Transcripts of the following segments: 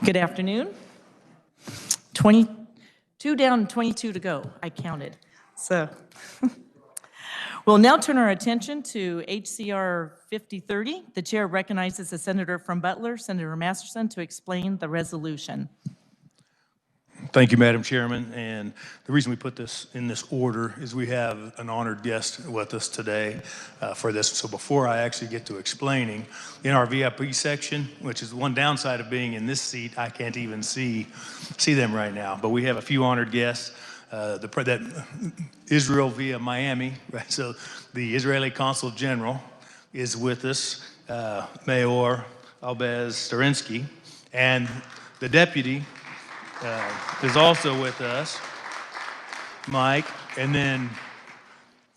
Good afternoon. 22 down, 22 to go, I counted. So we'll now turn our attention to HCR 5030. The chair recognizes the senator from Butler, Senator Masterson, to explain the resolution. Thank you, Madam Chairman. And the reason we put this in this order is we have an honored guest with us today for this. So before I actually get to explaining, in our VIP section, which is the one downside of being in this seat, I can't even see them right now. But we have a few honored guests. That Israel via Miami, right? So the Israeli Consul General is with us, Mayor Albez Sterinsky, and the deputy is also with us, Mike, and then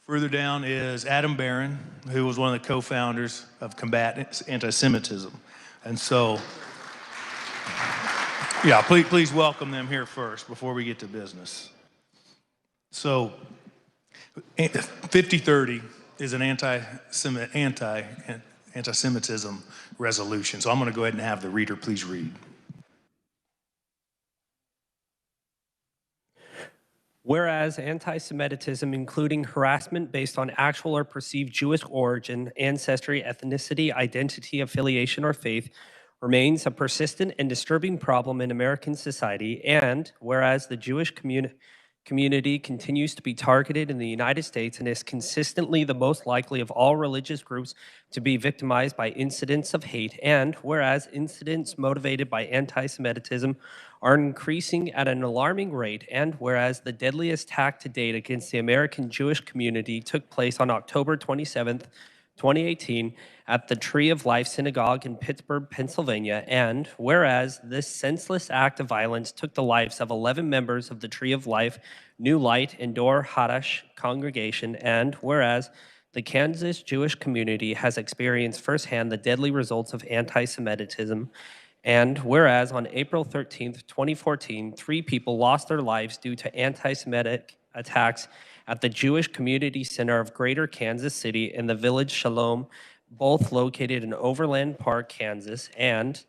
further down is Adam Barron, who was one of the co-founders of Combat Antisemitism. And so, yeah, please welcome them here first before we get to business. So, 5030 is an anti-Semitism resolution. So I'm going to go ahead and have the reader please read. Whereas anti-Semitism, including harassment based on actual or perceived Jewish origin, ancestry, ethnicity, identity, affiliation, or faith, remains a persistent and disturbing problem in American society, and whereas the Jewish community continues to be targeted in the United States and is consistently the most likely of all religious groups to be victimized by incidents of hate, and whereas incidents motivated by anti-Semitism are increasing at an alarming rate, and whereas the deadliest attack to date against the American Jewish community took place on October 27th, 2018 at the Tree of Life Synagogue in Pittsburgh, Pennsylvania, and whereas this senseless act of violence took the lives of 11 members of the Tree of Life, New Light, and Dor Hadash congregation, and whereas the Kansas Jewish community has experienced firsthand the deadly results of anti-Semitism, and whereas on April 13th, 2014, 3 people lost their lives due to anti-Semitic attacks at the Jewish Community Center of Greater Kansas City and the Village Shalom, both located in Overland Park, Kansas, and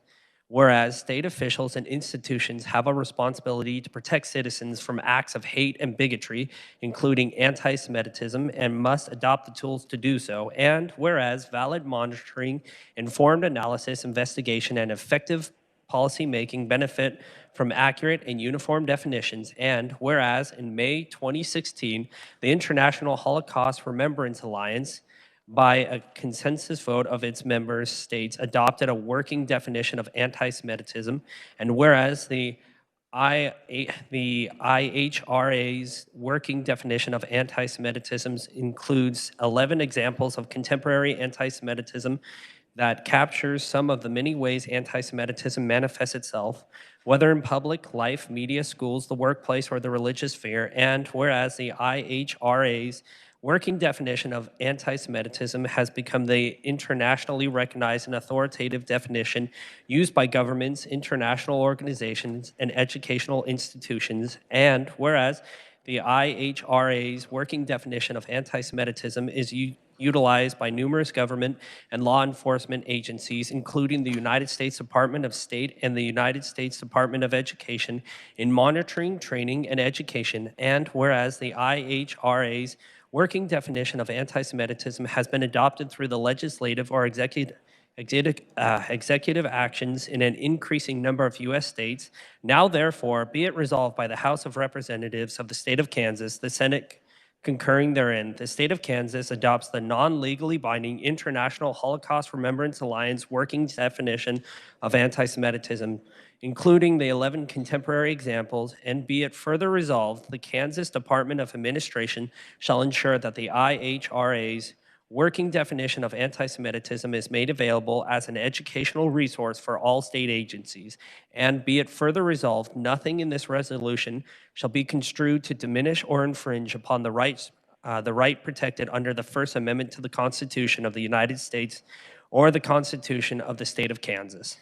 whereas state officials and institutions have a responsibility to protect citizens from acts of hate and bigotry, including anti-Semitism, and must adopt the tools to do so, and whereas valid monitoring, informed analysis, investigation, and effective policymaking benefit from accurate and uniform definitions, and whereas in May 2016, the International Holocaust Remembrance Alliance, by a consensus vote of its member states, adopted a working definition of anti-Semitism, and whereas the IHRA's working definition of anti-Semitism includes 11 examples of contemporary anti-Semitism that captures some of the many ways anti-Semitism manifests itself, whether in public life, media, schools, the workplace, or the religious sphere, and whereas the IHRA's working definition of anti-Semitism has become the internationally recognized and authoritative definition used by governments, international organizations, and educational institutions, and whereas the IHRA's working definition of anti-Semitism is utilized by numerous government and law enforcement agencies, including the United States Department of State and the United States Department of Education, in monitoring, training, and education, and whereas the IHRA's working definition of anti-Semitism has been adopted through the legislative or executive actions in an increasing number of U.S. states. Now, therefore, be it resolved by the House of Representatives of the state of Kansas, the Senate concurring therein, the state of Kansas adopts the non-legally binding International Holocaust Remembrance Alliance working definition of anti-Semitism, including the 11 contemporary examples, and be it further resolved, the Kansas Department of Administration shall ensure that the IHRA's working definition of anti-Semitism is made available as an educational resource for all state agencies. And be it further resolved, nothing in this resolution shall be construed to diminish or infringe upon the right protected under the First Amendment to the Constitution of the United States or the Constitution of the state of Kansas.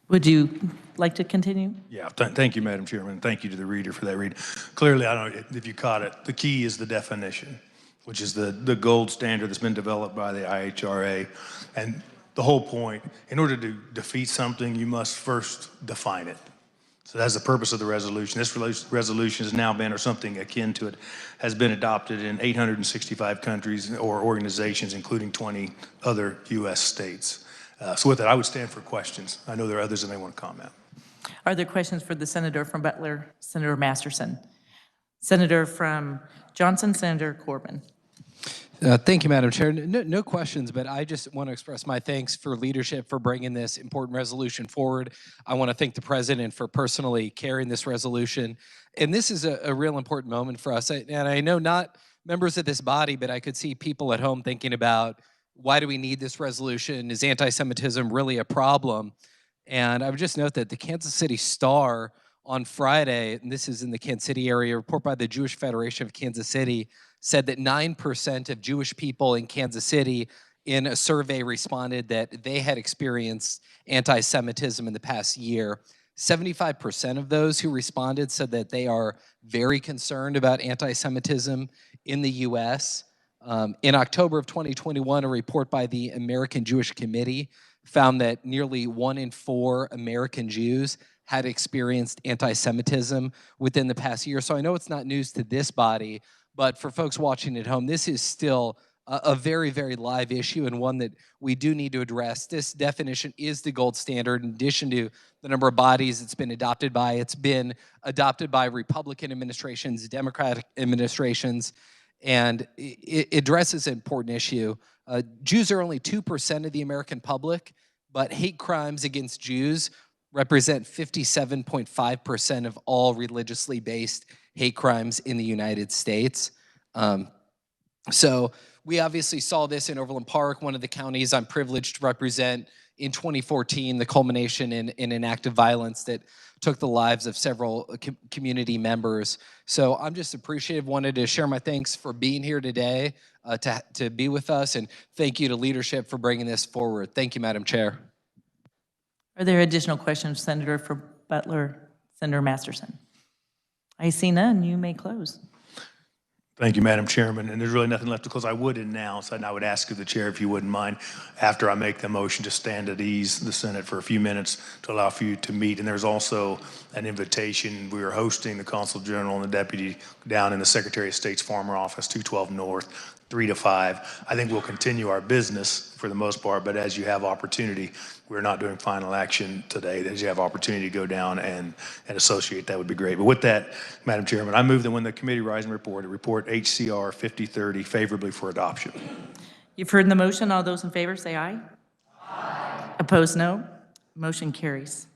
Would you like to continue? Yeah, thank you, Madam Chairman. Thank you to the reader for that read. Clearly, I don't know if you caught it, the key is the definition, which is the gold standard that's been developed by the IHRA. And the whole point. In order to defeat something, you must first define it. So that's the purpose of the resolution. This resolution has now been, or something akin to it, has been adopted in 865 countries or organizations, including 20 other U.S. states. So with that, I would stand for questions. I know there are others that may want to comment. Are there questions for the senator from Butler, Senator Masterson? Senator from Johnson, Senator Corbin. Thank you, Madam Chair. No questions, but I just want to express my thanks for leadership for bringing this important resolution forward. I want to thank the President for personally carrying this resolution. And this is a real important moment for us. And I know not members of this body, but I could see people at home thinking about, why do we need this resolution? Is anti-Semitism really a problem? And I would just note that the Kansas City Star on Friday, and this is in the Kansas City area, a report by the Jewish Federation of Kansas City, said that 9% of Jewish people in Kansas City in a survey responded that they had experienced anti-Semitism in the past year. 75% of those who responded said that they are very concerned about anti-Semitism in the U.S. In October of 2021, a report by the American Jewish Committee found that nearly 1 in 4 American Jews had experienced anti-Semitism within the past year. So I know it's not news to this body, but for folks watching at home, this is still a very, very live issue and one that we do need to address. This definition is the gold standard in addition to the number of bodies it's been adopted by. It's been adopted by Republican administrations, Democratic administrations, and it addresses an important issue. Jews are only 2% of the American public, but hate crimes against Jews represent 57.5% of all religiously based hate crimes in the United States. So we obviously saw this in Overland Park, one of the counties I'm privileged to represent, in 2014, the culmination in an act of violence that took the lives of several community members. So I'm just appreciative, wanted to share my thanks for being here today, to be with us, and thank you to leadership for bringing this forward. Thank you, Madam Chair. Are there additional questions, Senator for Butler, Senator Masterson? I see none. You may close. Thank you, Madam Chairman. And there's really nothing left to close. I would announce, and I would ask of the chair, if you wouldn't mind, after I make the motion, to stand at ease the Senate for a few minutes to allow for you to meet. And there's also an invitation. We are hosting the Consul General and the Deputy down in the Secretary of State's former office, 212 North, 3 to 5. I think we'll continue our business for the most part, but as you have opportunity, we're not doing final action today. As you have opportunity to go down and associate, that would be great. But with that, Madam Chairman, I move that when the committee rise and report HCR 5030 favorably for adoption. You've heard the motion. All those in favor say aye. Aye. Opposed, no. Motion carries.